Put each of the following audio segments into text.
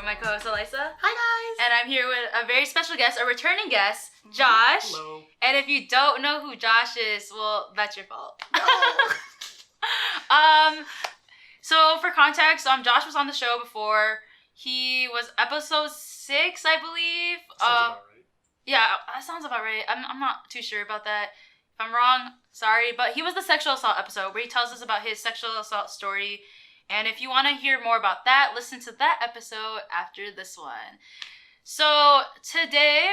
my co-host Alyssa. Hi guys! And I'm here with a very special guest, a returning guest, Josh. Hello. And if you don't know who Josh is, well, that's your fault. No. So for context, Josh was on the show before. He was episode 6, I believe. Sounds about right. Yeah, that sounds about right. I'm not too sure about that. If I'm wrong, sorry. But he was the sexual assault episode where he tells us about his sexual assault story. And if you want to hear more about that, listen to that episode after this one. So today,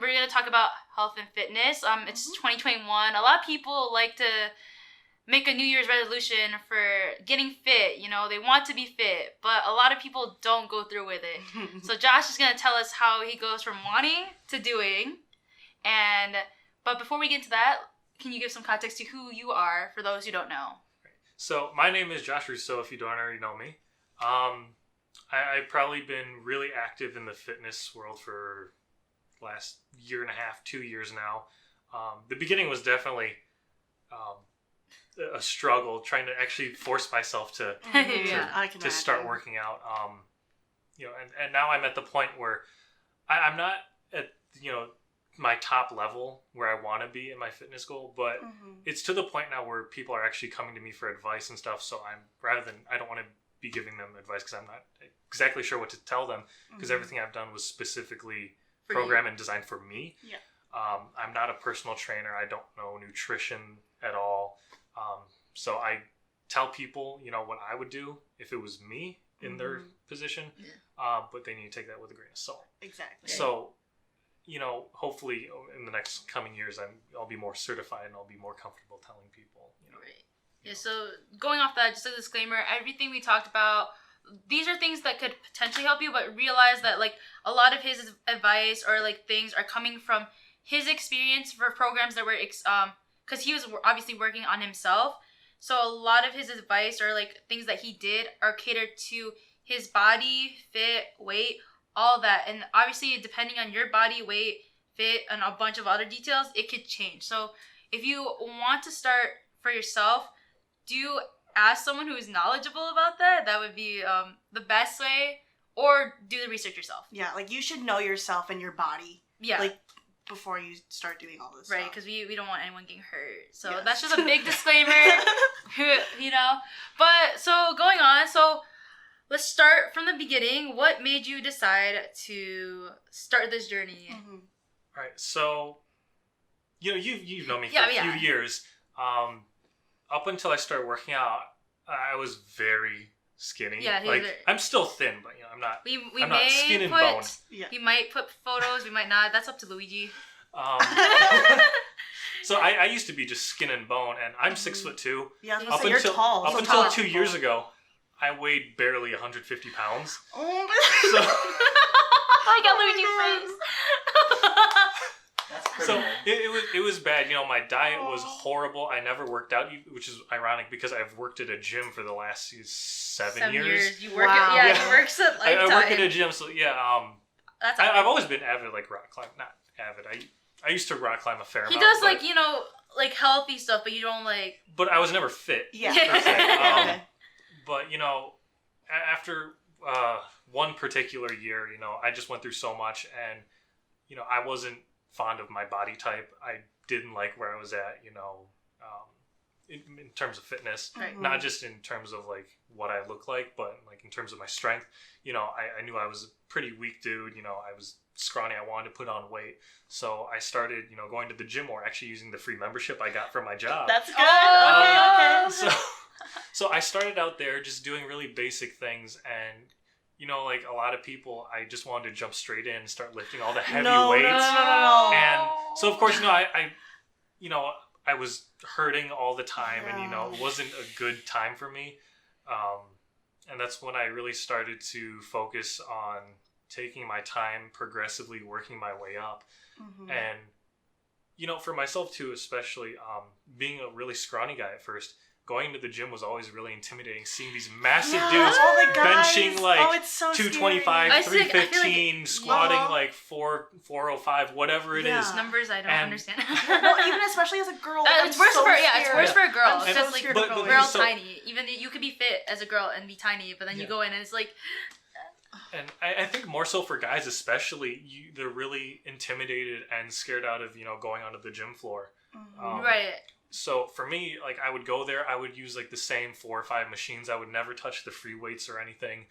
we're going to talk about health and fitness. It's 2021. A lot of people like to make a New Year's resolution for getting fit. You know, they want to be fit, but a lot of people don't go through with it. So Josh is going to tell us how he goes from wanting to doing. But before we get into that, can you give some context to who you are for those who don't know? So my name is Josh Russo, if you don't already know me. I've probably been really active in the fitness world for the last year and a half, 2 years now. The beginning was definitely a struggle, trying to actually force myself to start working out. And now I'm at the point where I'm not at, my top level where I want to be in my fitness goal, but it's to the point now where people are actually coming to me for advice and stuff. So I don't want to be giving them advice because I'm not exactly sure what to tell them, because everything I've done was specifically programmed and designed for me. Yeah. I'm not a personal trainer. I don't know nutrition at all. So I tell people, what I would do if it was me in their position, but they need to take that with a grain of salt. Exactly. So, hopefully in the next coming years, I'll be more certified and I'll be more comfortable telling people. Right. Yeah. So going off that, just a disclaimer: everything we talked about, these are things that could potentially help you, but realize that a lot of his advice or things are coming from his experience for programs that were because he was obviously working on himself. So a lot of his advice or things that he did are catered to his body, fit, weight, all that. And obviously, depending on your body, weight, fit, and a bunch of other details, it could change. So if you want to start for yourself, do ask someone who is knowledgeable about that. That would be the best way. Or do the research yourself. Yeah, you should know yourself and your body. Yeah. Before you start doing all this right, stuff. because we don't want anyone getting hurt. So yes. That's just a big disclaimer, But so going on, so let's start from the beginning. What made you decide to start this journey? Mm-hmm. All right, so you've known me for a few years. Up until I started working out, I was very skinny. Yeah, I'm still thin, but I'm not. I'm not skin and bone. Yeah. We might put photos. We might not. That's up to Luigi. So I used to be just skin and bone, and I'm 6'2". Yeah, you're tall. Up until 2 years ago, I weighed barely 150 pounds. Oh, so I got Luigi's face. So it was bad. My diet was horrible. I never worked out, which is ironic because I've worked at a gym for the last 7 years. You work at he works at Lifetime. I work at a gym, so yeah. That's I've always been avid rock climb. Not avid. I used to rock climb a fair amount. He does healthy stuff, but you don't But I was never fit. Yeah. But after one particular year, I just went through so much, and I wasn't fond of my body type. I didn't like where I was at, in terms of fitness, not just in terms of what I look like, but in terms of my strength. I knew I was a pretty weak dude. I was scrawny. I wanted to put on weight, so I started going to the gym more, actually using the free membership I got from my job. That's good. Okay. So I started out there just doing really basic things, and a lot of people, I just wanted to jump straight in and start lifting all the heavy weights. No. And so, of course, I was hurting all the time, and it wasn't a good time for me. And that's when I really started to focus on taking my time, progressively working my way up. And for myself too, especially being a really scrawny guy at first, going to the gym was always really intimidating. Seeing these massive dudes benching 225, 315, squatting 405, whatever it is. Numbers I don't understand. Well, even especially as a girl, it's worse for a girl. It's just we're all so, tiny. Even you could be fit as a girl and be tiny, but then you go in and it's And I think more so for guys especially, they're really intimidated and scared out of, going onto the gym floor. Right. So for me, like, I would go there, I would use like the same 4 or 5 machines. I would never touch the free weights or anything.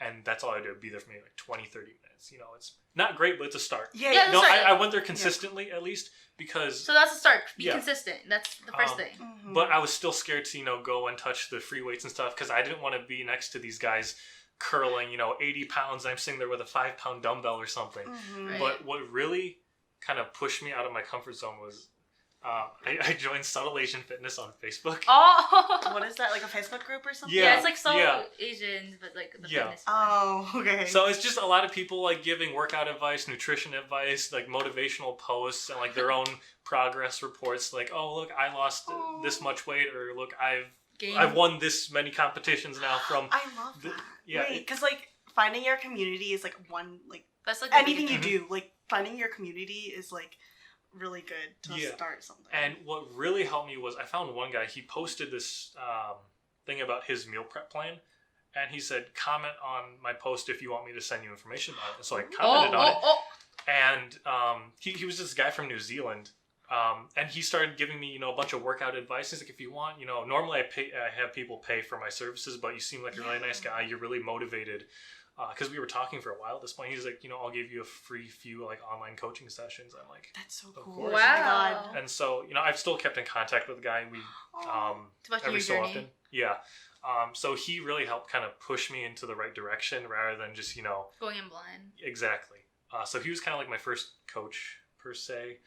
And that's all I do. It'd be there for maybe like 20, 30 minutes. It's not great, but it's a start. Yeah. No, I went there consistently at least because... So that's a start. Be consistent. That's the first thing. But I was still scared to, go and touch the free weights and stuff because I didn't want to be next to these guys curling, 80 pounds. I'm sitting there with a 5-pound dumbbell or something. Right. But what really kind of pushed me out of my comfort zone was I joined Subtle Asian Fitness on Facebook. Oh! What is that? Like a Facebook group or something? Yeah, it's like Subtle Asians, but like the fitness one. Oh, okay. So it's just a lot of people like giving workout advice, nutrition advice, like motivational posts, and like their own progress reports. Like, oh look, I lost this much weight, or look, I've won this many competitions now from. I love that. Yeah, because like finding your community is like one like that's like anything you do. Like finding your community is like really good to start something. And what really helped me was I found one guy. He posted this thing about his meal prep plan, and he said, "Comment on my post if you want me to send you information about it." And so I commented on it, and he was this guy from New Zealand. And he started giving me, a bunch of workout advice. He's like, if you want, normally I have people pay for my services, but you seem like a really nice guy. You're really motivated. Because we were talking for a while at this point. He's like, I'll give you a free few like online coaching sessions. I'm like, that's so cool. Course. Wow. And so, I've still kept in contact with the guy. We every so often. Yeah. So he really helped kind of push me into the right direction rather than just, going in blind. Exactly. So he was kind of like my first coach per se.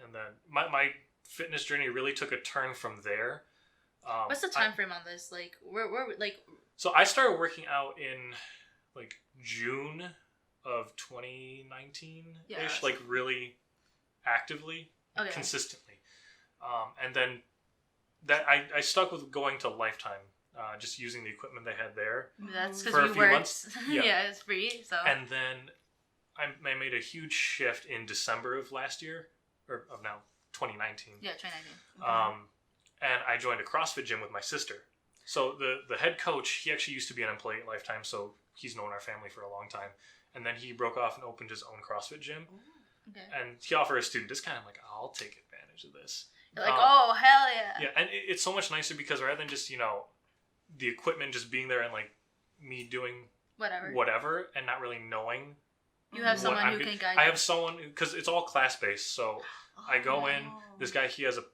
And then my fitness journey really took a turn from there. What's the time frame on this? Like, we're like. So I started working out in like June of 2019-ish, like really actively, consistently. And then that I stuck with going to Lifetime, just using the equipment they had there. That's because you worked. Months. Yeah, it's free. So. And then I made a huge shift in December of last year, or of now 2019. Yeah, 2019. And I joined a CrossFit gym with my sister. So the head coach, he actually used to be an employee at Lifetime, so he's known our family for a long time. And then he broke off and opened his own CrossFit gym. Okay. And he offered a student discount. I'm like, I'll take advantage of this. You're like, oh, hell yeah. Yeah, and it's so much nicer because rather than just, the equipment just being there and like me doing whatever and not really knowing. You have someone who can guide you. I have someone, because it's all class-based. So I go in, this guy, he has a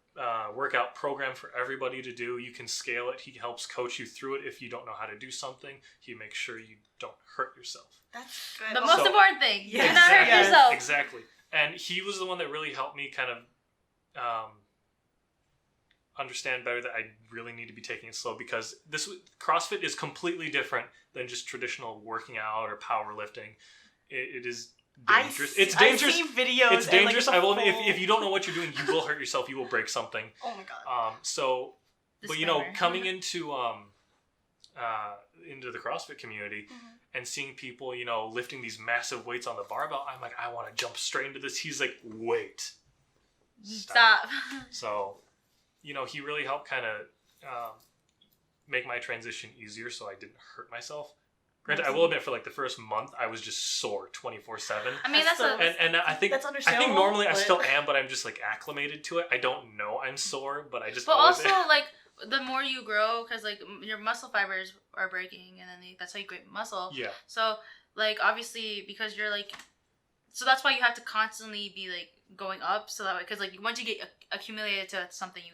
workout program for everybody to do. You can scale it. He helps coach you through it if you don't know how to do something. He makes sure you don't hurt yourself. That's good. The most important thing. Do not hurt yourself. Exactly. And he was the one that really helped me kind of understand better that I really need to be taking it slow, because CrossFit is completely different than just traditional working out or powerlifting. It is dangerous. It's dangerous. I see videos. It's dangerous. And like if you don't know what you're doing, you will hurt yourself. You will break something. Oh my god. But coming into the CrossFit community and seeing people, lifting these massive weights on the barbell, I'm like, I want to jump straight into this. He's like, wait, stop. So, he really helped kind of make my transition easier, so I didn't hurt myself. Granted, I will admit, for like the first month, I was just sore 24/7. I mean, and I think that's understandable. I think normally I still am, but I'm just like acclimated to it. I don't know I'm sore, but I just. But also, like, the more you grow, because like your muscle fibers are breaking, and then that's how you get muscle. Yeah. So like obviously because you're like, so that's why you have to constantly be like going up, so that way, because like once you get accumulated to something, you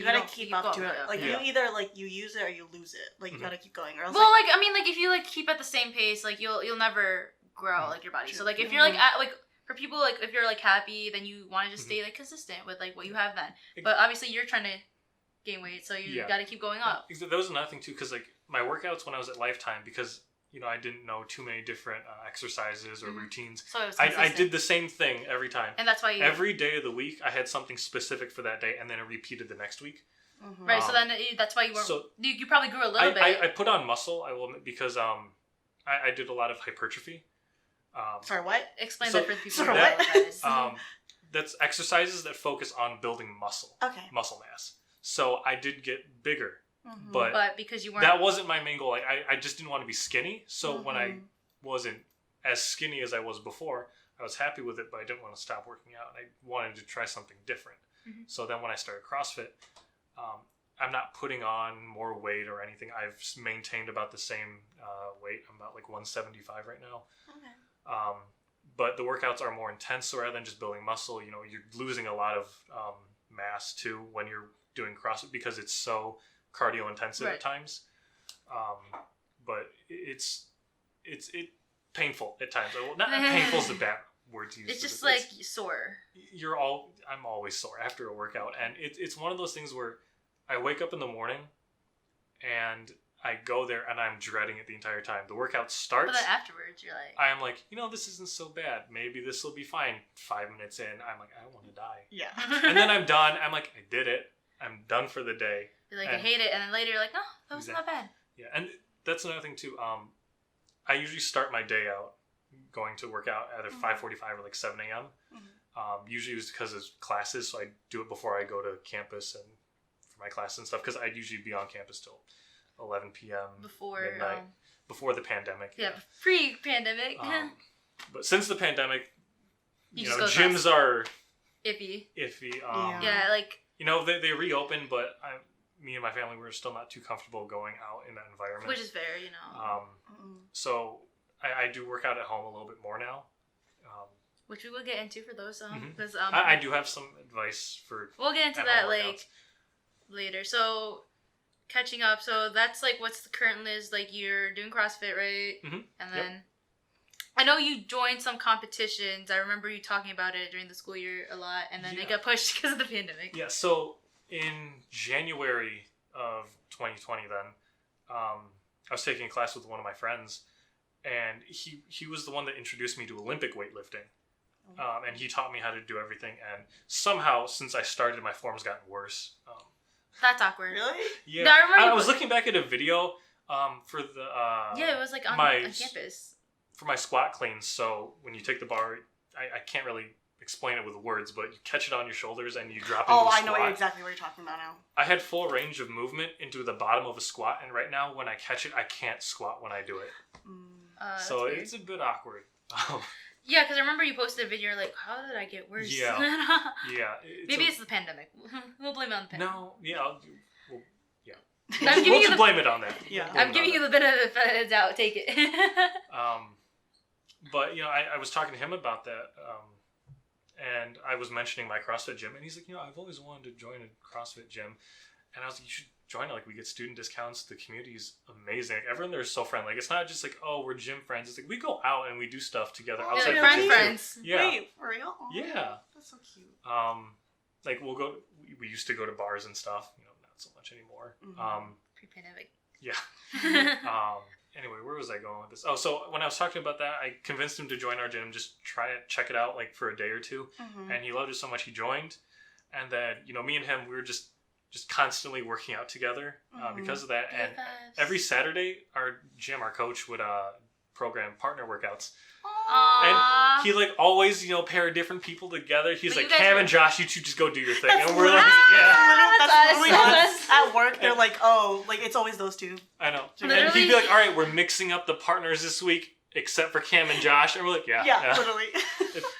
gotta keep up to it. Like you either like you use it or you lose it. Like you gotta keep going. Or else, I mean, like if you like keep at the same pace, like you'll never grow like your body. True. So like if you're like at like for people like if you're like happy, then you want to just stay like consistent with like what you have then. But obviously you're trying to gain weight, so you gotta keep going up. That was another thing too, because like my workouts when I was at Lifetime, because I didn't know too many different exercises or routines. So it was I did the same thing every time. And that's why every day of the week, I had something specific for that day, and then it repeated the next week. Right, so then that's why you weren't... So you probably grew a little bit. I put on muscle, I will admit, because I did a lot of hypertrophy. Sorry, what? Explain that for the people who don't know what that is. That's exercises that focus on building muscle. Okay. Muscle mass. So I did get bigger But because you weren't... That wasn't my main goal. Like, I just didn't want to be skinny. So when I wasn't as skinny as I was before, I was happy with it, but I didn't want to stop working out. I wanted to try something different. So then when I started CrossFit, I'm not putting on more weight or anything. I've maintained about the same weight. I'm about like 175 right now. Okay. But the workouts are more intense, so rather than just building muscle, you're losing a lot of mass too when you're doing CrossFit because it's so cardio intensive at times. But it's painful at times. Well, not painful is the bad word to use. It's just like sore. I'm always sore after a workout, and it's one of those things where I wake up in the morning and I go there and I'm dreading it the entire time. The workout starts. But then afterwards, you're like... I'm like, this isn't so bad. Maybe this will be fine. 5 minutes in, I'm like, I want to die. Yeah. And then I'm done. I'm like, I did it. I'm done for the day. You're like, I hate it. And then later you're like, no, that wasn't that bad. Yeah, and that's another thing too. I usually start my day out going to work out either 5:45 or like 7 a.m. Usually it's because of classes, so I do it before I go to campus and for my classes and stuff, because I'd usually be on campus till 11 p.m. midnight, before the pandemic. Yeah, pre-pandemic. But since the pandemic, gyms are iffy. Yeah, like... they reopened, but me and my family were still not too comfortable going out in that environment. Which is fair, So I do work out at home a little bit more now. Which we will get into for those. Because I do have some advice for... We'll get into that later. So... Catching up, so that's like what's the current list. Like, you're doing CrossFit, right? And then I know you joined some competitions. I remember you talking about it during the school year a lot, and then it got pushed because of the pandemic. Yeah, so in January of 2020 then, I was taking a class with one of my friends, and he was the one that introduced me to Olympic weightlifting. And he taught me how to do everything, and somehow, since I started, my form's gotten worse. That's awkward. Really? Yeah. No, I remember. I was looking back at a video for the... it was like on campus. For my squat cleans, so when you take the bar, I can't really explain it with words, but you catch it on your shoulders and you drop into the squat. I know exactly what you're talking about now. I had full range of movement into the bottom of a squat, and right now when I catch it, I can't squat when I do it. So it's a bit awkward. Yeah, because I remember you posted a video like, how did I get worse? Yeah. Maybe it's the pandemic. We'll blame it on the pandemic. No, yeah. We'll blame it on that. Yeah. I'm giving you the benefit of the doubt. Take it. But, I was talking to him about that, and I was mentioning my CrossFit gym, and he's like, I've always wanted to join a CrossFit gym. And I was like, you should join it. Like, we get student discounts. The community is amazing. Like, everyone there is so friendly. Like, it's not just like, oh, we're gym friends. It's like, we go out and we do stuff together. Outside like friends. Yeah. Wait, for real? Oh, yeah. That's so cute. Like, we used to go to bars and stuff. Not so much anymore. Pre-pandemic. Yeah. Anyway, where was I going with this? Oh, so when I was talking about that, I convinced him to join our gym, just try it, check it out, like, for a day or two. And he loved it so much, he joined. And then, me and him, we were just constantly working out together because of that. And every Saturday, our coach would program partner workouts. Aww. And he always, pair different people together. He's like, Cam and Josh, you two just go do your thing. And we're like, that's literally us. At work, they're like, oh, it's always those two. I know. Literally. And he'd be like, all right, we're mixing up the partners this week, except for Cam and Josh. And we're like, yeah. Literally.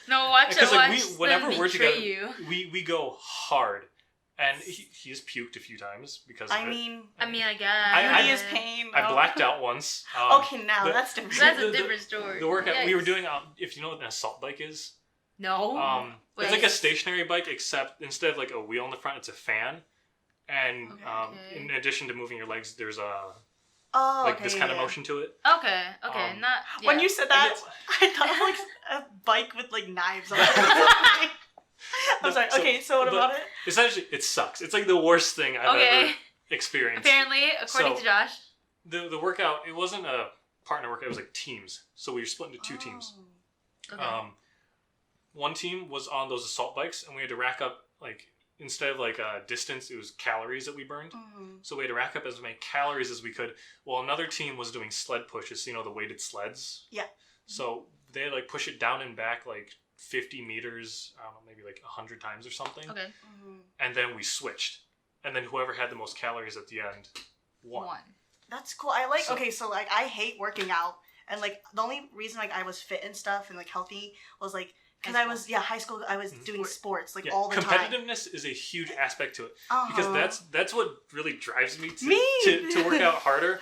No, watch it. Because whenever we're together, we go hard. And he has puked a few times because of it. I guess. He is pain. I blacked out once. Okay, now that's different. That's a different story. The workout we were doing, if you know what an assault bike is. No. It's like a stationary bike, except instead of a wheel in the front, it's a fan. And in addition to moving your legs, there's this kind of motion to it. Okay. When you said that, I thought of a bike with knives on it. I'm sorry. Okay, so what about it? Essentially, it sucks. It's the worst thing I've ever experienced. Apparently, according to Josh. The workout, it wasn't a partner workout. It was teams. So we were split into two teams. Okay. One team was on those assault bikes, and we had to rack up instead of distance, it was calories that we burned. So we had to rack up as many calories as we could. Well, another team was doing sled pushes. So, the weighted sleds. Yeah. So they had push it down and back 50 meters, I don't know, maybe 100 times or something. Okay. And then we switched. And then whoever had the most calories at the end 1. That's cool. I like. So like I hate working out, and like the only reason like I was fit and stuff and like healthy was like because I was high school. I was doing sports like all the time. Competitiveness is a huge aspect to it because that's what really drives me to work out harder.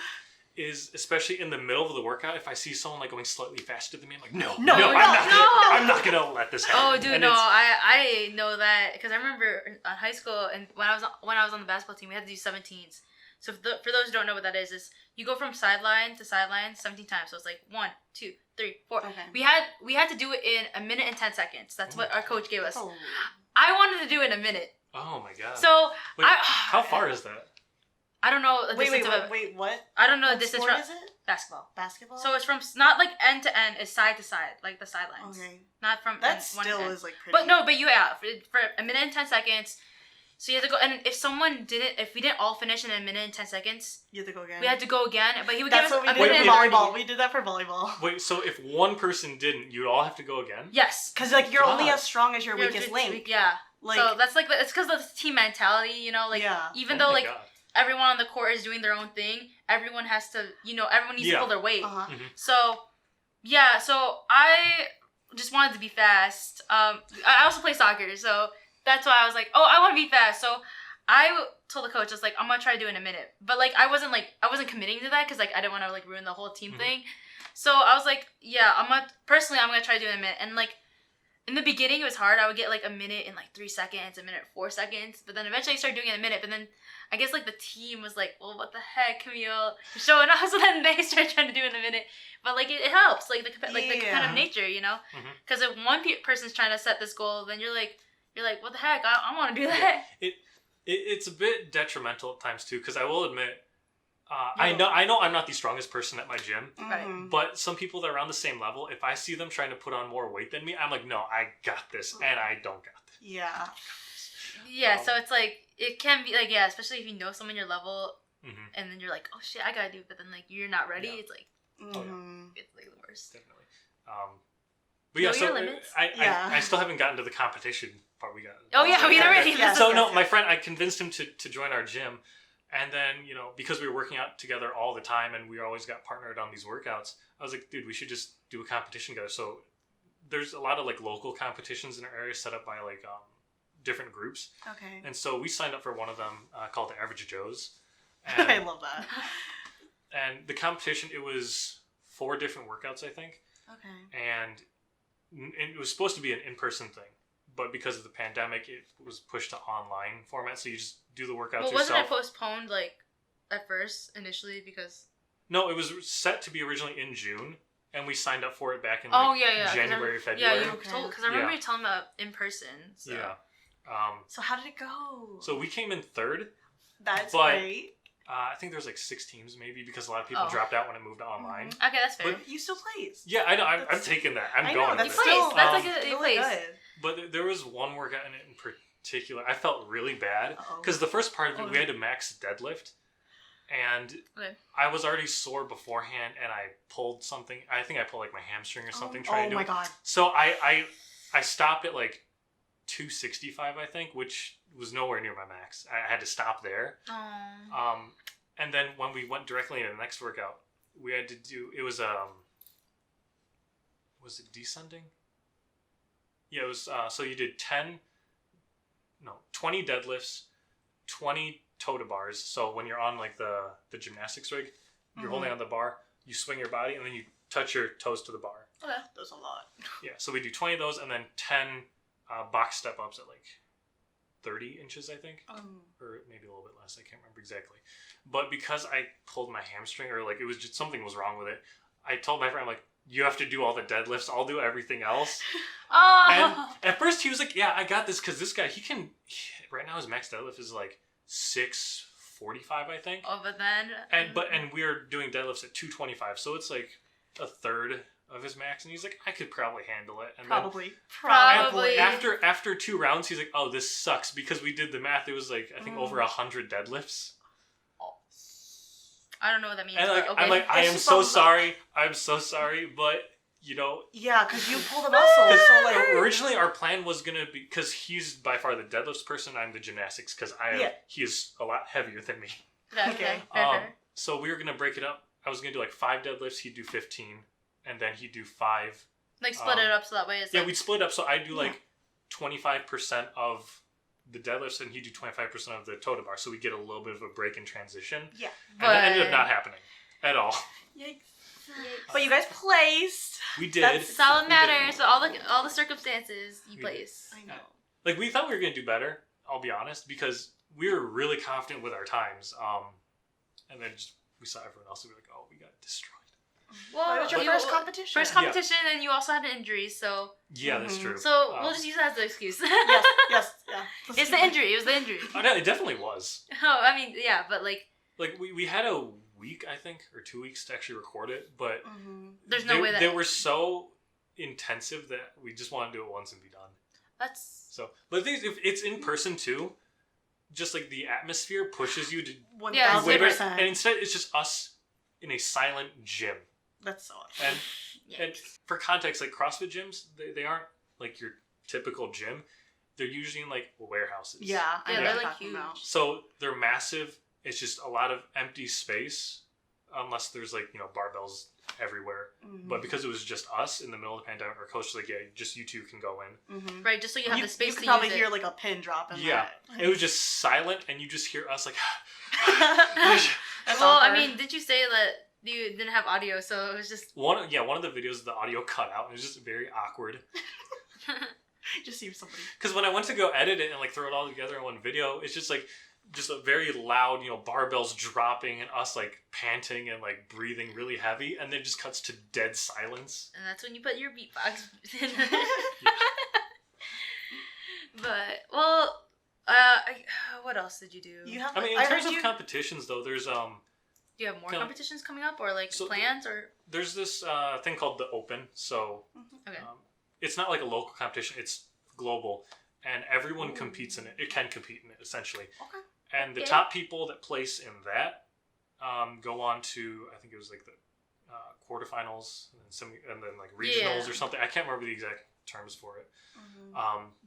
Is especially in the middle of the workout, if I see someone like going slightly faster than me, I'm like, no, I'm not gonna let this happen. Oh, dude, and I know that because I remember in high school and when I was on the basketball team, we had to do 17s. So for those who don't know what that is you go from sideline to sideline 17 times. So it's like 1, 2, 3, 4. Okay. We had to do it in a minute and 10 seconds. That's what our coach gave us. Oh. I wanted to do it in a minute. Oh my god. So wait, how far is that? I don't know. Wait, what? I don't know the what distance sport from is it? basketball. Basketball. So it's from not like end to end, it's side to side, like the sidelines. Okay. Not from that one still end. is like pretty. But no, for a minute and 10 seconds. So you have to go, and if we didn't all finish in a minute and 10 seconds, you have to go again. We had to go again, but he would That's give us what we a did minute for and volleyball. We did that for volleyball. Wait, so if one person didn't, you'd all have to go again? Yes, because like you're only as strong as your weakest link. Yeah, like so that's like it's because of the team mentality, you know. Like even though like everyone on the court is doing their own thing, everyone has to, everyone needs to pull their weight. Uh-huh. Mm-hmm. So I just wanted to be fast. I also play soccer, so that's why I was like, I want to be fast. So I told the coach, I was like, I'm gonna try to do it in a minute. But like I wasn't committing to that because like I didn't want to like ruin the whole team thing. So I was like, yeah, I'm gonna try to do it in a minute. And like in the beginning it was hard. I would get like a minute in like 3 seconds, a minute 4 seconds, but then eventually I started doing it in a minute. But then I guess like the team was like, well, what the heck, Camille, you're showing off. So then they started trying to do it in a minute. But like it helps, like the competitive nature, because if one person's trying to set this goal, then you're like, what the heck, I want to do that. Yeah. It's a bit detrimental at times too, because I will admit, I know I'm not the strongest person at my gym, right? But some people that are around the same level, if I see them trying to put on more weight than me, I'm like, no, I got this, and I don't got this. Yeah. Yeah, so it's like it can be like especially if you know someone your level, and then you're like, oh shit, I gotta do it, but then like you're not ready. It's like it's like the worst. Definitely. But yeah, so I still haven't gotten to the competition part. We got. Oh yeah, we already. So no, my friend, I convinced him to join our gym, and then because we were working out together all the time, and we always got partnered on these workouts. I was like, dude, we should just do a competition together. So there's a lot of like local competitions in our area set up by like different groups. Okay. And so we signed up for one of them called the Average Joes. And, I love that. And the competition, it was 4 different workouts, I think. Okay. And it was supposed to be an in-person thing, but because of the pandemic, it was pushed to online format. So you just do the workouts yourself. Wasn't it postponed like at first initially because? No, it was set to be originally in June, and we signed up for it back in January, February. Yeah, because I remember you telling me about in person. So. Yeah. So how did it go? So we came in 3rd. That's great. I think there's like 6 teams maybe because a lot of people dropped out when it moved to online. Okay, that's fair. But you still played. Yeah, I know. I'm taking that. I'm going with it. That's like a place. But there was one workout in it in particular. I felt really bad because the first part of it, we had to max deadlift. And I was already sore beforehand, and I pulled something. I think I pulled like my hamstring or something trying to do it. Oh my god! So I stopped at like 265, I think, which was nowhere near my max. I had to stop there. And then when we went directly into the next workout, we had to do. It was it descending? Yeah, it was. So you did 20 deadlifts, 20 toe to bars. So when you're on like the gymnastics rig, you're holding on the bar, you swing your body, and then you touch your toes to the bar. Okay, that's a lot. Yeah, so we do 20 of those, and then 10 box step ups at like 30 inches, I think, or maybe a little bit less. I can't remember exactly. But because I pulled my hamstring, or like it was just something was wrong with it, I told my friend, like, you have to do all the deadlifts. I'll do everything else. And at first he was like, yeah, I got this, because this guy, right now his max deadlift is like 645, I think. Oh, but then... And we're doing deadlifts at 225, so it's like a third of his max, and he's like, I could probably handle it. And probably. After 2 rounds, he's like, oh, this sucks, because we did the math. It was like, I think over 100 deadlifts. I don't know what that means. And like, okay. I'm like, I am so sorry. I'm so sorry, but Yeah, because you pulled a muscle. So like, originally our plan was gonna be, because he's by far the deadlifts person. I'm the gymnastics, because he is a lot heavier than me. Okay. So we were gonna break it up. I was gonna do like 5 deadlifts. He'd do 15, and then he'd do 5. Like split it up so that way it's we'd split it up. So I'd do like 25% of the deadlifts, and he'd do 25% of the totem bar. So we get a little bit of a break in transition. Yeah. And that ended up not happening at all. Yikes. But you guys placed. We did. That's all that matters. So all the circumstances you place. I know. Like we thought we were gonna do better. I'll be honest, because we were really confident with our times. And then we saw everyone else, and we were like, oh, we got destroyed. Well, it was your first competition. First competition, and you also had an injury, so. Yeah, that's true. So we'll just use that as the excuse. yes. It's the injury. It was the injury. Oh, no, it definitely was. Oh, I mean, yeah, but like we had a week, I think, or 2 weeks to actually record it, but there's no way that they were so intensive that we just want to do it once and be done. That's so. But the thing is, if it's in person too, just like the atmosphere pushes you to 1,000%. And instead, it's just us in a silent gym. That's so awesome. And for context, like CrossFit gyms, they aren't like your typical gym. They're usually in like warehouses. Yeah, they're like huge. So they're massive. It's just a lot of empty space, unless there's like barbells everywhere. But because it was just us in the middle of the pandemic, our coach was like, yeah, just you two can go in. Right, just so you have the space you to could probably use it. hear like a pin drop in that. It was just silent, and you just hear us like. Well, I mean, did you say that you didn't have audio, so it was just one of the videos, the audio cut out. It was just very awkward. Just see somebody. Because when I went to go edit it and like throw it all together in one video, it's just like a very loud, barbells dropping and us like panting and like breathing really heavy, and then it just cuts to dead silence. And that's when you put your beatbox in. But what else did you do? You have. In terms of competitions, though, there's Do you have more competitions coming up, or like plans, or? There's this thing called the Open. So, it's not like a local competition; it's global, and everyone competes in it. It can compete in it essentially. Okay. And the top people that place in that go on to, I think it was like the quarterfinals and then like regionals or something. I can't remember the exact terms for it.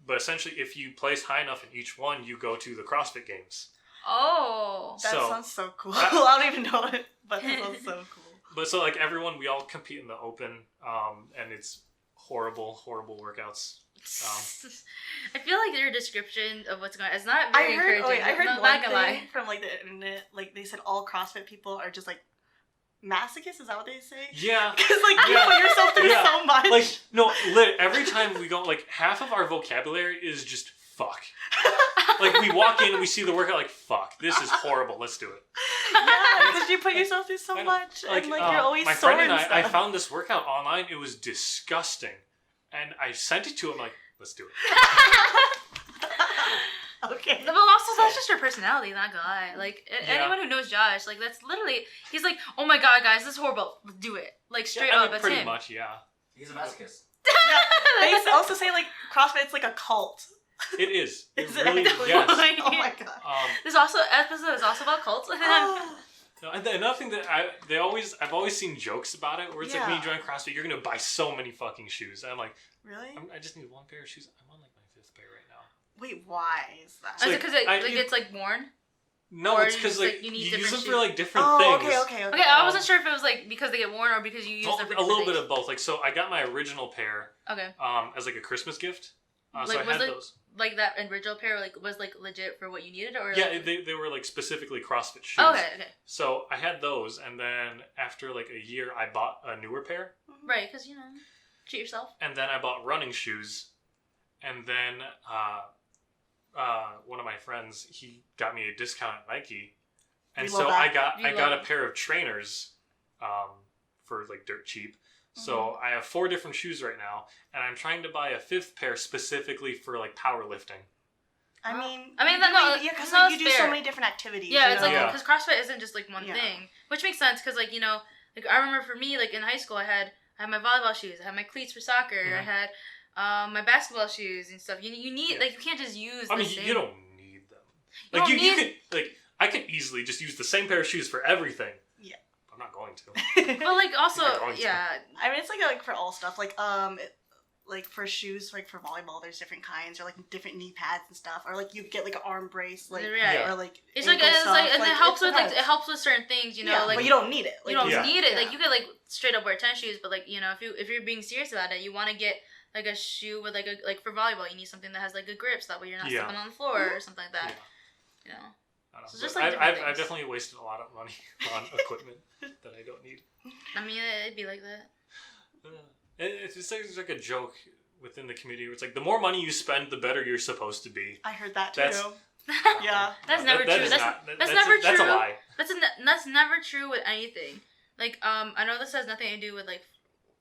But essentially, if you place high enough in each one, you go to the CrossFit Games. Oh, that sounds so cool. I don't even know it, but that sounds so cool. But so like everyone, we all compete in the Open, and it's horrible workouts. I feel like your description of what's going on is not very encouraging. I heard one thing from like the internet, like they said all CrossFit people are just like masochists. Is that what they say? Yeah. Because like you put yourself through so much. Like no, every time we go, like half of our vocabulary is just fuck. Like we walk in and we see the workout, like fuck, this is horrible. Let's do it. Yeah, because you put yourself through so much, and like you're always my sore friend and stuff. I found this workout online. It was disgusting, and I sent it to him like, let's do it. Okay. But also, that's just your personality, not gonna lie. Like, anyone who knows Josh, like, that's literally, he's like, oh my god, guys, this is horrible. Let's do it. Like, straight up, that's pretty him. much, yeah. He's a masochist. They also say, like, CrossFit's like a cult. It is. Is it really? Actually? Yes. Oh my god. This episode is also about cults. No, and another thing that I've always seen jokes about it, where it's like when you join CrossFit, you're gonna buy so many fucking shoes. And I'm like, really? I just need one pair of shoes. I'm on like my 5th pair right now. Wait, why is that? Is it because it gets like worn? No, it's because like you use them for like different things. Okay. Okay, I wasn't sure if it was like because they get worn or because you use them for a little bit of both. Like, so I got my original pair. Okay. As like a Christmas gift. Like, so I had those. Like that original pair, like was like legit for what you needed, or yeah, like... they were like specifically CrossFit shoes. Okay. So I had those, and then after like a year, I bought a newer pair. Right, because treat yourself. And then I bought running shoes, and then one of my friends, he got me a discount at Nike, and so I got a pair of trainers, for like dirt cheap. So I have 4 different shoes right now, and I'm trying to buy a 5th pair specifically for like powerlifting. I mean, because like, you do so many different activities. Yeah, it's like because CrossFit isn't just like one thing, which makes sense because like like I remember for me like in high school I had my volleyball shoes, I had my cleats for soccer, I had my basketball shoes and stuff. You need like you can't just use. I mean, you don't need them. Like you could like I could easily just use the same pair of shoes for everything. Yeah. I'm not going to. But like also, I mean, it's like for all stuff. Like like for shoes, like for volleyball, there's different kinds, or like different knee pads and stuff, or like you get like an arm brace, like or like it's like and it helps with like it helps with certain things, you know, like but you don't need it. Like, you don't need it. Like you could like straight up wear tennis shoes, but like, you know, if you're being serious about it, you want to get like a shoe with like for volleyball, you need something that has like good grip, so that way you're not slipping on the floor or something like that. You know. So just like I've definitely wasted a lot of money on equipment that I don't need. I mean, it'd be like that. It's just like a joke within the community where it's like the more money you spend, the better you're supposed to be. I heard that too. That's never true. That's never true. That's a lie. That's never true with anything. Like I know this has nothing to do with like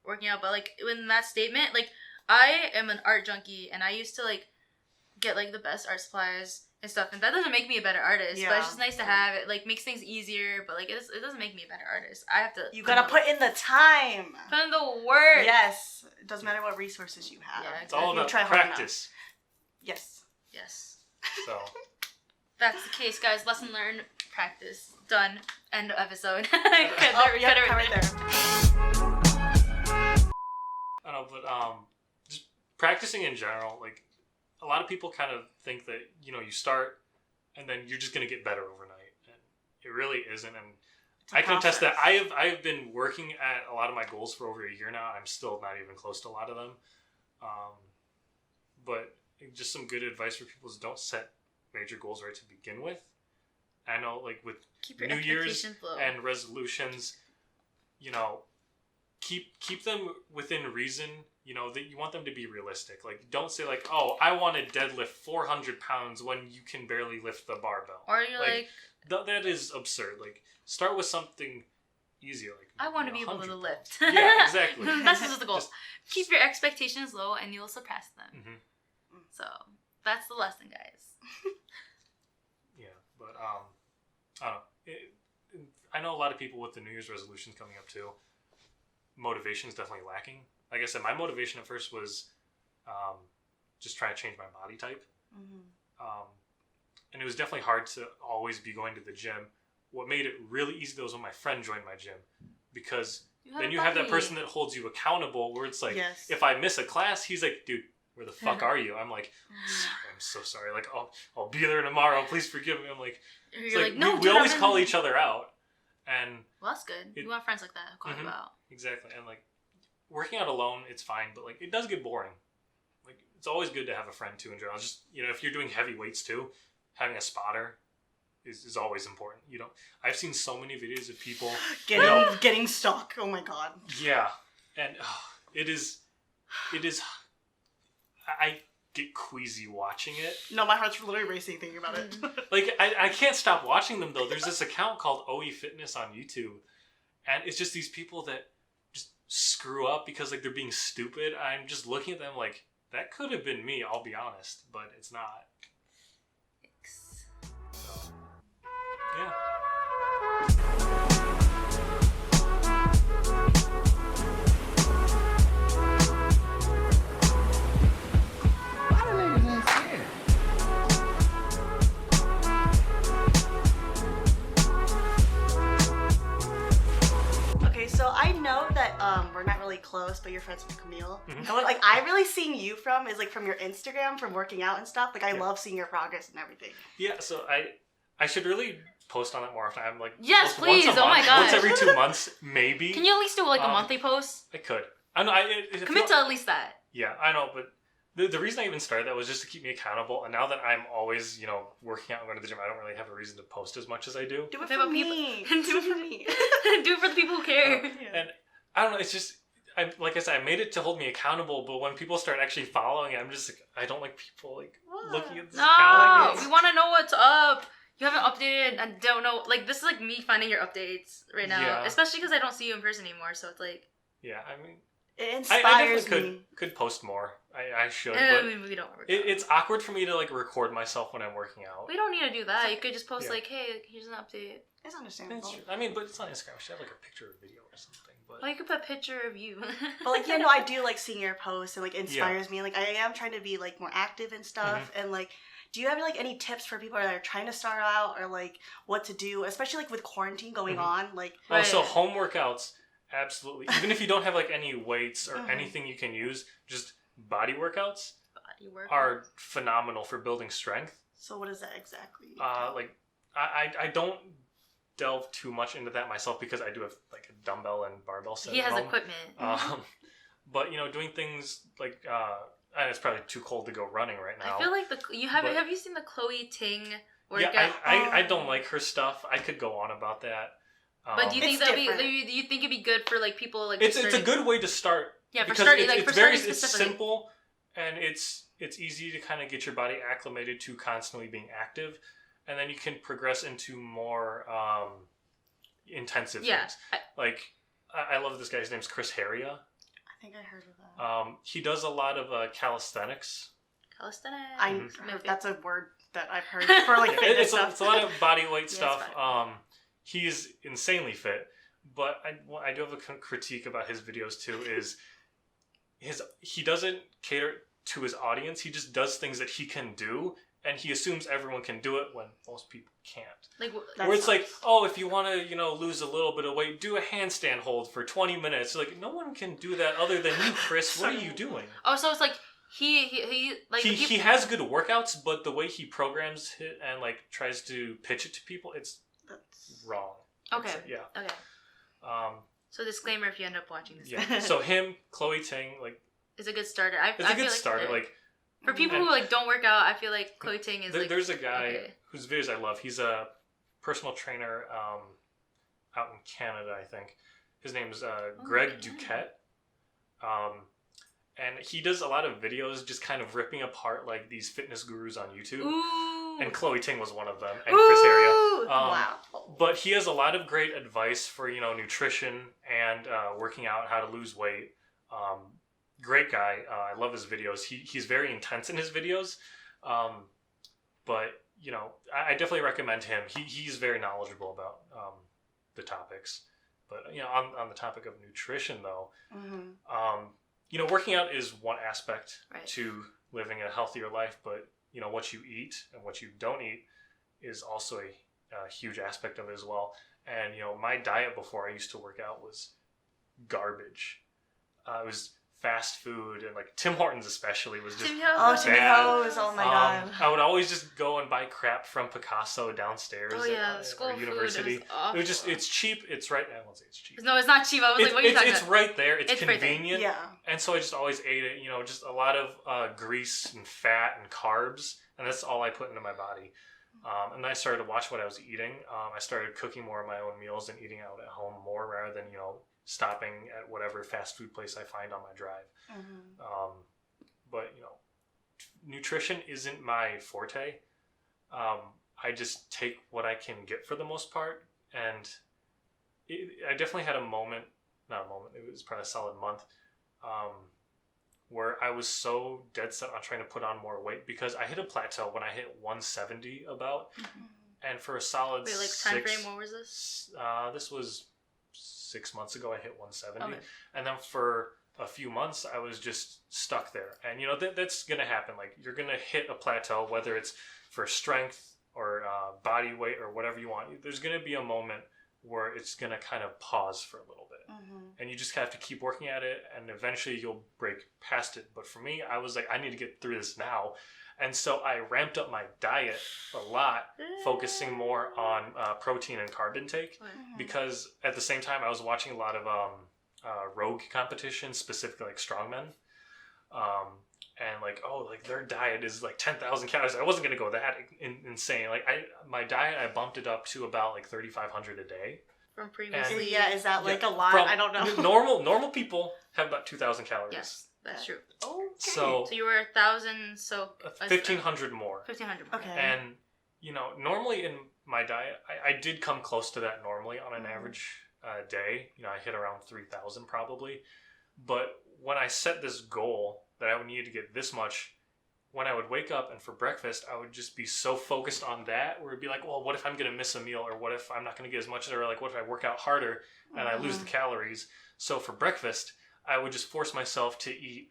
working out, but like in that statement, like I am an art junkie and I used to like get like the best art supplies and stuff, and that doesn't make me a better artist, but it's just nice to have it. Like makes things easier, but like it doesn't make me a better artist. I have to. You gotta put in the time. Put in the work. Yes, it doesn't matter what resources you have. Yeah, it's all about practice. Yes. So. That's the case, guys. Lesson learned. Practice done. End of episode. Cut right there. I don't know, but just practicing in general, like. A lot of people kind of think that, you know, you start and then you're just going to get better overnight. And it really isn't. And I can attest that I have been working at a lot of my goals for over a year now. I'm still not even close to a lot of them. But just some good advice for people is don't set major goals right to begin with. I know, like with New Year's and resolutions, you know, keep them within reason. You know, that you want them to be realistic. Like, don't say like, "Oh, I want to deadlift 400 pounds" when you can barely lift the barbell. Or you're like that is absurd. Like, start with something easier. Like, I want to be able to lift. Yeah, exactly. That's just the goal. Keep your expectations low, and you'll surpass them. Mm-hmm. So that's the lesson, guys. Yeah, but I don't know. I know a lot of people with the New Year's resolutions coming up too. Motivation is definitely lacking. Like I said, my motivation at first was just trying to change my body type. Mm-hmm. And it was definitely hard to always be going to the gym. What made it really easy, though, was when my friend joined my gym. Because then you have that person that holds you accountable where it's like, if I miss a class, he's like, dude, where the fuck are you? I'm like, I'm so sorry. Like, I'll be there tomorrow. Please forgive me. I'm like, you're like no, we always call each other out. And well, that's good. You want friends like that who call you out. Exactly. And like, working out alone, it's fine, but like it does get boring. Like it's always good to have a friend too in general. Just, you know, if you're doing heavy weights too, having a spotter is always important. You know, I've seen so many videos of people getting stuck. Oh my god. Yeah, and it is. I get queasy watching it. No, my heart's literally racing thinking about it. Like I can't stop watching them though. There's this account called OE Fitness on YouTube, and it's just these people that screw up because like they're being stupid. I'm just looking at them like that could have been me, I'll be honest, but it's not. So, yeah. So I know that we're not really close, but you're friends with Camille. Mm-hmm. And what like I really seen you from is like from your Instagram, from working out and stuff. Like I love seeing your progress and everything. Yeah, so I should really post on it more often. I'm like, yes, please. Oh my god. Once every 2 months, maybe. Can you at least do like a monthly post? I could. I know. Commit to at least that. Yeah, I know, but the reason I even started that was just to keep me accountable. And now that I'm always, you know, working out and going to the gym, I don't really have a reason to post as much as I do. Do it for me. Do it for me. Do it for the people who care. And I don't know, it's just, like I said, I made it to hold me accountable, but when people start actually following it, I'm just like, I don't like people like looking at this account. No, we want to know what's up. You haven't updated and don't know. Like, this is like me finding your updates right now. Yeah. Especially because I don't see you in person anymore, so it's like... Yeah, I mean... It inspires I definitely could post more. I should, but I mean, we don't it's awkward for me to like record myself when I'm working out. We don't need to do that. You could just post like, hey, here's an update. It's understandable. I mean, but it's on Instagram. I should have like a picture or video or something. But well, you could put a picture of you. But like, yeah, no, I do like seeing your posts and like inspires me. Like I am trying to be like more active and stuff. And like, do you have like any tips for people that are trying to start out or like what to do, especially like with quarantine going on? Like, so home workouts. Absolutely. Even if you don't have like any weights or anything you can use, just body workouts are phenomenal for building strength. So what is that exactly? Like I don't delve too much into that myself because I do have like a dumbbell and barbell set. He has equipment. But doing things like and it's probably too cold to go running right now. I feel like have you seen the Chloe Ting workout? Yeah, I don't like her stuff. I could go on about that. But do you think do you think it'd be good for like people like? It's a good way to start. Yeah, for starting it's simple and it's easy to kind of get your body acclimated to constantly being active, and then you can progress into more intensive things. I love this guy. His name's Chris Heria. I think I heard of that. He does a lot of calisthenics. Calisthenics. That's a word that I've heard for like fitness stuff. It's a lot of body weight stuff. He's insanely fit, but I do have a critique about his videos too. Is he doesn't cater to his audience. He just does things that he can do, and he assumes everyone can do it when most people can't. Where it's like, oh, if you want to, lose a little bit of weight, do a handstand hold for 20 minutes. Like, no one can do that other than you, Chris. What are you doing? Oh, so it's like he has good workouts, but the way he programs it and like tries to pitch it to people, that's wrong. Okay. Yeah. Okay. So disclaimer if you end up watching this. Yeah. So him, Chloe Ting, like, is a good starter. It's a good starter. Like, for people who like don't work out, I feel like Chloe Ting is there's a guy whose videos I love. He's a personal trainer out in Canada, I think. His name's Greg Duquette. And he does a lot of videos just kind of ripping apart like these fitness gurus on YouTube. Ooh. And Chloe Ting was one of them, and Chris Heria. Wow. But he has a lot of great advice for nutrition and working out, how to lose weight. Great guy. I love his videos. He's very intense in his videos. But I definitely recommend him. He's very knowledgeable about the topics. But on the topic of nutrition though, working out is one aspect to living a healthier life, but what you eat and what you don't eat is also a huge aspect of it as well. And my diet before I used to work out was garbage. It was fast food, and like Tim Hortons especially was just bad. Timmy Ho's, oh my god. I would always just go and buy crap from Picasso downstairs school university. Food it's cheap. It's right. I won't say it's cheap. No, it's not cheap. I was like, what are you talking about? It's right there. It's convenient. Yeah. And so I just always ate it. Just a lot of grease and fat and carbs, and that's all I put into my body. And then I started to watch what I was eating. I started cooking more of my own meals and eating out at home more rather than stopping at whatever fast food place I find on my drive. But nutrition isn't my forte. I just take what I can get for the most part, and I definitely had it was probably a solid month, where I was so dead set on trying to put on more weight because I hit a plateau when I hit 170 about, and for a solid time frame, what was this? This was 6 months ago. I hit 170, and then for a few months I was just stuck there. And that's gonna happen. Like, you're gonna hit a plateau, whether it's for strength or body weight or whatever you want. There's gonna be a moment where it's gonna kind of pause for a little bit, and you just have to keep working at it, and eventually you'll break past it. But for me, I was like, I need to get through this now. And so I ramped up my diet a lot, focusing more on protein and carb intake, because at the same time I was watching a lot of rogue competitions, specifically like strongmen, and like their diet is like 10,000 calories. I wasn't gonna go that insane. Like my diet, I bumped it up to about like 3,500 a day. From previously, is that like a lot? I don't know. Normal people have about 2,000 calories. Yes. That's true. Okay. So you were 1,000, so 1,500 more. 1,500 more. Okay. And normally in my diet, I did come close to that normally on an average day. I hit around 3,000 probably. But when I set this goal that I would need to get this much, when I would wake up and for breakfast, I would just be so focused on that, where it'd be like, well, what if I'm gonna miss a meal, or what if I'm not gonna get as much, or like, what if I work out harder and I lose the calories? So for breakfast, I would just force myself to eat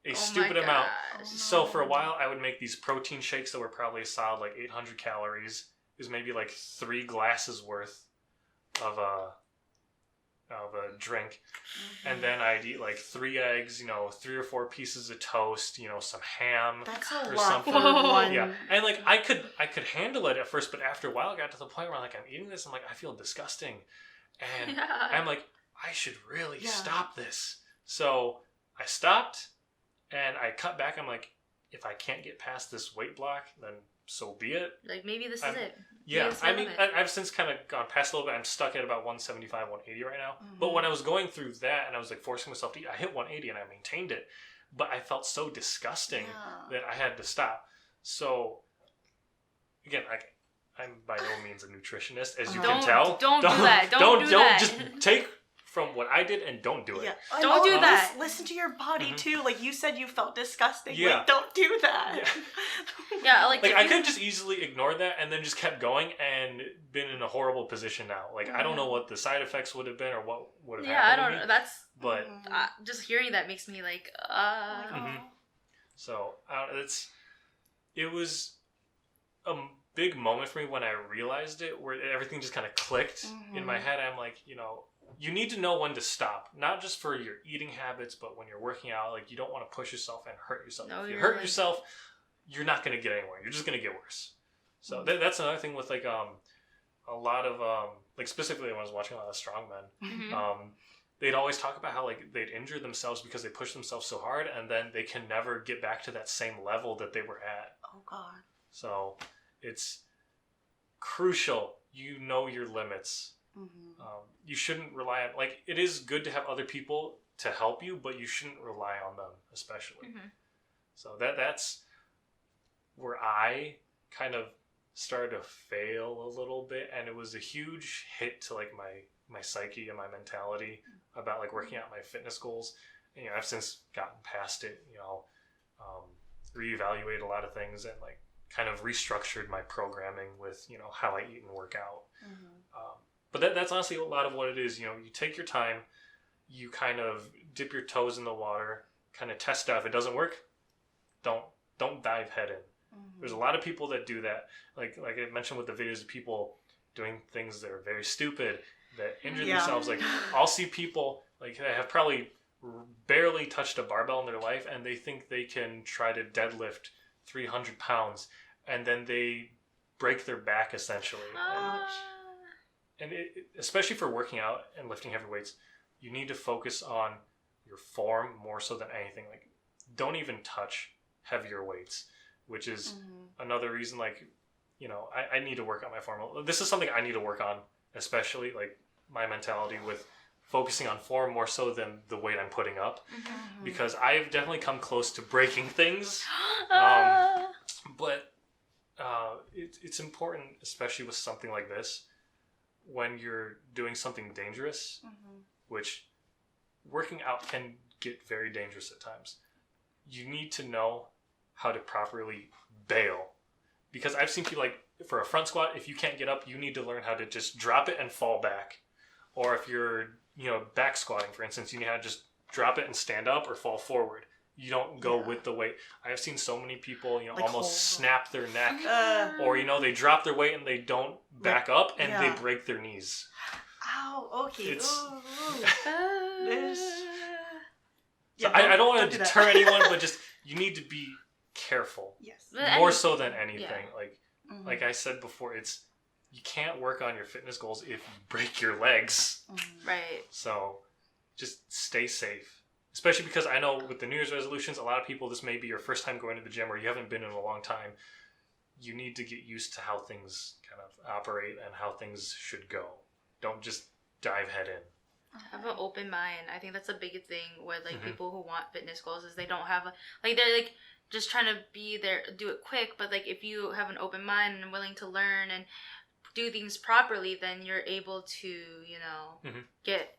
a stupid amount. So for a while, I would make these protein shakes that were probably a solid like 800 calories. It was maybe like 3 glasses worth of of a drink, and then I'd eat like 3 eggs, 3 or 4 pieces of toast, some ham. That's a or lot something. for one. Yeah, and like I could handle it at first, but after a while, I got to the point where like I'm eating this, I'm like I feel disgusting, and I'm like I should really stop this. So I stopped, and I cut back. I'm like, if I can't get past this weight block, then so be it. Like maybe this is it. Yeah, I mean, I've since kind of gone past a little bit. I'm stuck at about 175, 180 right now. But when I was going through that and I was like forcing myself to eat, I hit 180 and I maintained it. But I felt so disgusting that I had to stop. So, again, I'm by no means a nutritionist, as you can tell. Don't do that. Don't do that. Just take from what I did and don't do it. Yeah. Don't do that. Listen to your body too. Like you said, you felt disgusting. Yeah. Like, don't do that. Yeah, like I could have just easily ignored that and then just kept going and been in a horrible position now. Like I don't know what the side effects would have been or what would have happened. Yeah, I don't know. That's but just hearing that makes me like So it was a big moment for me when I realized it, where everything just kind of clicked in my head. I'm like, you need to know when to stop, not just for your eating habits, but when you're working out. Like you don't want to push yourself and hurt yourself. No, if you hurt yourself, you're not going to get anywhere. You're just going to get worse. So that's another thing with like a lot of like specifically when I was watching a lot of strongmen, they'd always talk about how like they'd injure themselves because they push themselves so hard, and then they can never get back to that same level that they were at. Oh God. So it's crucial you know your limits. You shouldn't rely on, like, it is good to have other people to help you, but you shouldn't rely on them, especially. So that's where I kind of started to fail a little bit, and it was a huge hit to like my psyche and my mentality about like working out my fitness goals. And, I've since gotten past it, reevaluated a lot of things and like kind of restructured my programming with, how I eat and work out. But that's honestly a lot of what it is. You take your time, you kind of dip your toes in the water, kind of test out. If it doesn't work, don't dive head in. There's a lot of people that do that. Like I mentioned with the videos of people doing things that are very stupid, that injure themselves. Like I'll see people like that have probably barely touched a barbell in their life, and they think they can try to deadlift 300 pounds, and then they break their back essentially. And especially for working out and lifting heavy weights, you need to focus on your form more so than anything. Like, don't even touch heavier weights, which is another reason, like, I need to work on my form. This is something I need to work on, especially, like, my mentality with focusing on form more so than the weight I'm putting up. Because I've definitely come close to breaking things. But it's important, especially with something like this, when you're doing something dangerous, which working out can get very dangerous at times. You need to know how to properly bail. Because I've seen people, like, for a front squat, if you can't get up, you need to learn how to just drop it and fall back. Or if you're, back squatting, for instance, you know how to just drop it and stand up or fall forward. You don't go with the weight. I've seen so many people, like almost snap their neck. Or, they drop their weight and they don't back up and they break their knees. Ow, okay. So Yeah, I don't want to deter anyone, but just, you need to be careful. Yes. More so than anything. Like I said before, you can't work on your fitness goals if you break your legs. Right. So just stay safe. Especially because I know with the New Year's resolutions, a lot of people, this may be your first time going to the gym or you haven't been in a long time. You need to get used to how things kind of operate and how things should go. Don't just dive head in. Have an open mind. I think that's a big thing with like people who want fitness goals is they don't have they're like just trying to be there, do it quick. But like if you have an open mind and willing to learn and do things properly, then you're able to get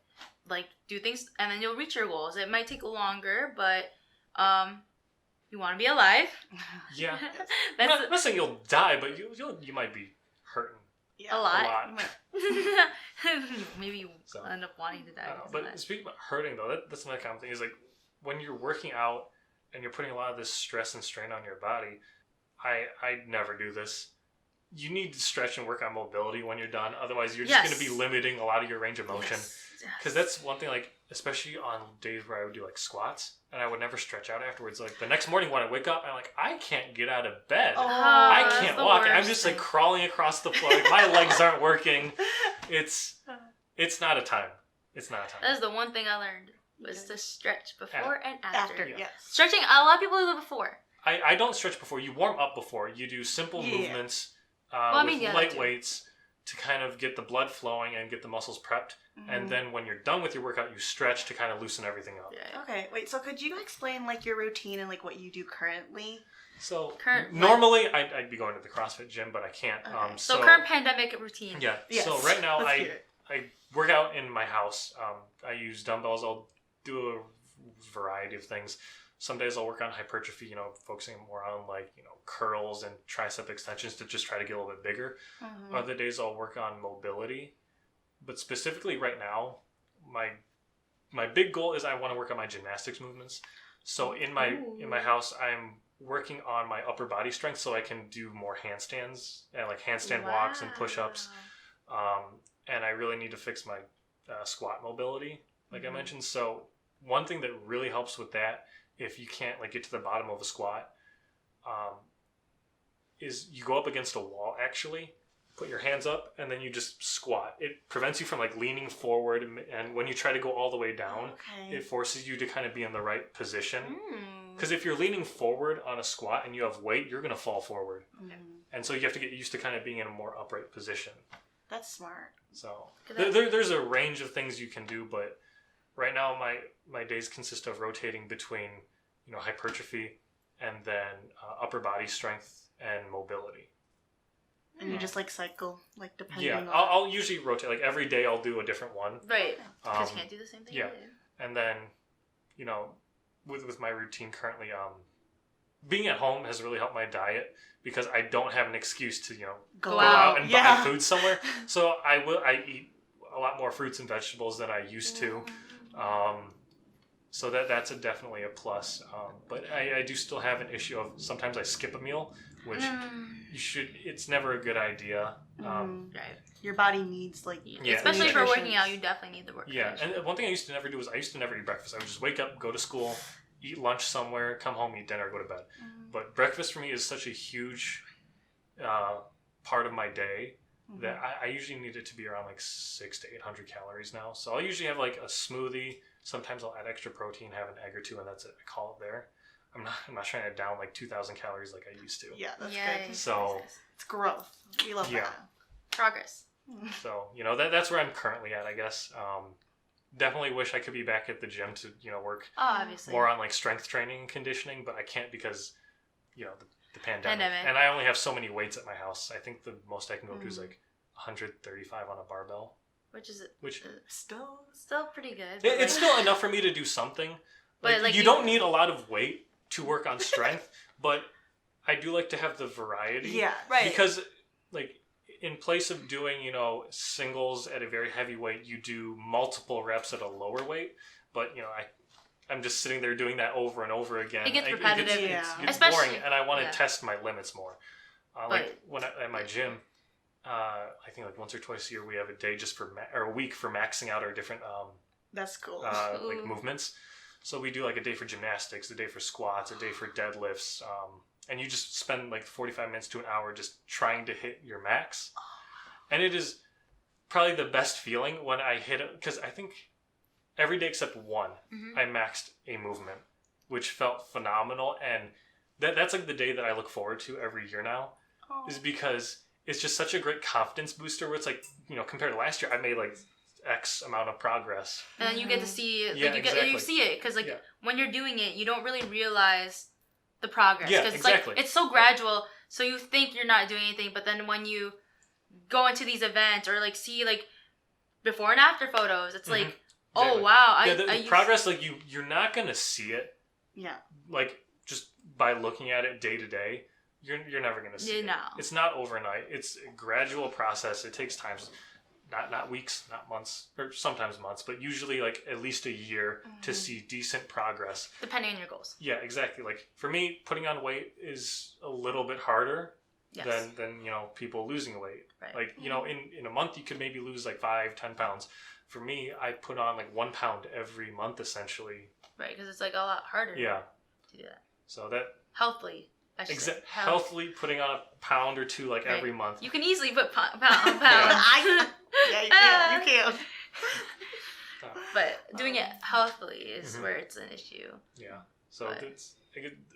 do things, and then you'll reach your goals. It might take longer, but you want to be alive. Yeah. I'm not saying you'll die, but you might be hurting. Yeah. A lot. Maybe you end up wanting to die. But speaking about hurting, though, that's another common thing. Is like when you're working out and you're putting a lot of this stress and strain on your body. I never do this, you need to stretch and work on mobility when you're done. Otherwise, you're just going to be limiting a lot of your range of motion. Because that's one thing, like, especially on days where I would do, like, squats, and I would never stretch out afterwards. Like, the next morning when I wake up, I'm like, I can't get out of bed. I can't walk. I'm just, like, crawling across the floor. Like, my legs aren't working. It's not a time. It's not a time. That is the one thing I learned, was to stretch before and after. Yes. Stretching, a lot of people do it before. I don't stretch before. You warm up before. You do simple movements with light weights to kind of get the blood flowing and get the muscles prepped. Mm-hmm. And then when you're done with your workout, you stretch to kind of loosen everything up. Yeah. Okay, wait, so could you explain, like, your routine and, like, what you do currently? So, normally I'd be going to the CrossFit gym, but I can't. Okay. So current pandemic routine. Yeah, yes. So right now I work out in my house. I use dumbbells. I'll do a variety of things. Some days I'll work on hypertrophy, focusing more on, like, curls and tricep extensions to just try to get a little bit bigger. Mm-hmm. Other days I'll work on mobility. But specifically right now, my big goal is I want to work on my gymnastics movements. So in my house, I'm working on my upper body strength so I can do more handstands and, like, handstand walks and push-ups. And I really need to fix my squat mobility, like I mentioned. So one thing that really helps with that, if you can't, like, get to the bottom of a squat, is you go up against a wall, actually, put your hands up, and then you just squat. It prevents you from, like, leaning forward, and when you try to go all the way down, it forces you to kind of be in the right position. Because if you're leaning forward on a squat and you have weight, you're going to fall forward. And so you have to get used to kind of being in a more upright position. That's smart. So there's a range of things you can do, but right now my days consist of rotating between, hypertrophy and then upper body strength and mobility. And you just, like, cycle, like, depending on... Yeah, I'll usually rotate. Like, every day I'll do a different one. Right. Because you can't do the same thing. Yeah. And then, with my routine currently, being at home has really helped my diet because I don't have an excuse to, go out and buy food somewhere. So I eat a lot more fruits and vegetables than I used to. So that's definitely a plus. But I do still have an issue of sometimes I skip a meal, which it's never a good idea. Right. Your body needs, like, especially for working out, you definitely need the work. Yeah, and one thing I used to never do was I used to never eat breakfast. I would just wake up, go to school, eat lunch somewhere, come home, eat dinner, go to bed. But breakfast for me is such a huge part of my day that I usually need it to be around, like, 600 to 800 calories now. So I'll usually have, like, a smoothie. Sometimes I'll add extra protein, have an egg or two, and that's it. I call it there. I'm not trying to down, like, 2,000 calories like I used to. Yeah, that's good. So it's growth. We love that. Progress. So, that's where I'm currently at, I guess. Definitely wish I could be back at the gym to, work obviously more on, like, strength training and conditioning, but I can't because, the pandemic. And I only have so many weights at my house. I think the most I can go to is, like, 135 on a barbell. Which still pretty good. It's still enough for me to do something. Like, you don't need a lot of weight to work on strength, but I do like to have the variety. Yeah, right. Because, like, in place of doing, singles at a very heavy weight, you do multiple reps at a lower weight. But, I'm just sitting there doing that over and over again. It gets repetitive. It gets boring, and I want to test my limits more. Like, when at my gym, I think, like, once or twice a year, we have a day just or a week for maxing out our different that's cool. like, movements. So we do, like, a day for gymnastics, a day for squats, a day for deadlifts, and you just spend, like, 45 minutes to an hour just trying to hit your max. And it is probably the best feeling when I hit it, because I think every day except one, I maxed a movement, which felt phenomenal. And that's, like, the day that I look forward to every year now, is because it's just such a great confidence booster where it's like, compared to last year, I made, like, X amount of progress. And then you get to see, you see it, because, like, when you're doing it, you don't really realize the progress. Yeah, Cause exactly. It's so gradual, so you think you're not doing anything, but then when you go into these events or, like, see, like, before and after photos, it's like, exactly. Oh, wow. The progress, like, you're not going to see it. Yeah. Like, just by looking at it day to day, you're never going to see it. It's not overnight. It's a gradual process. It takes time. Not weeks, not months, or sometimes months, but usually, like, at least a year to see decent progress. Depending on your goals. Yeah, exactly. Like, for me, putting on weight is a little bit harder than people losing weight. Right. Like in a month you could maybe lose like 5-10 pounds. For me, I put on like 1 pound every month essentially. Right, because it's like a lot harder. Yeah. To do that. So that healthily. Healthily putting on a pound or 2 like every month. You can easily put pound. You can. But doing it healthily is where it's an issue. Yeah. So it's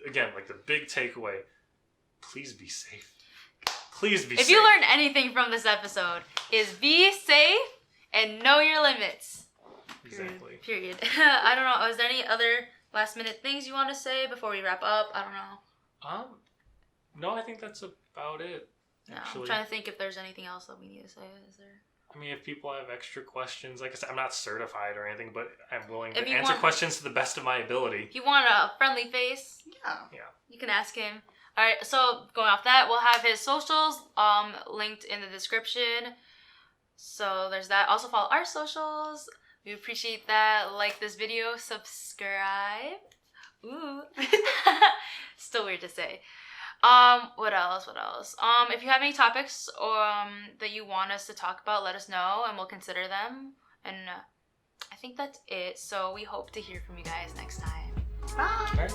again like the big takeaway. Please be safe. Please be safe. If you learned anything from this episode, is be safe and know your limits. Exactly. Period. I don't know. Is there any other last minute things you want to say before we wrap up? I don't know. No, I think that's about it. No, actually. I'm trying to think if there's anything else that we need to say. Is there? I mean, if people have extra questions, like I said, I'm not certified or anything, but I'm willing to answer questions to the best of my ability. If you want a friendly face, you can ask him. All right, so going off that, we'll have his socials linked in the description. So there's that. Also follow our socials. We appreciate that. Like this video, subscribe. Ooh. Still weird to say. What else? If you have any topics that you want us to talk about, let us know and we'll consider them. And I think that's it. So we hope to hear from you guys next time. Bye.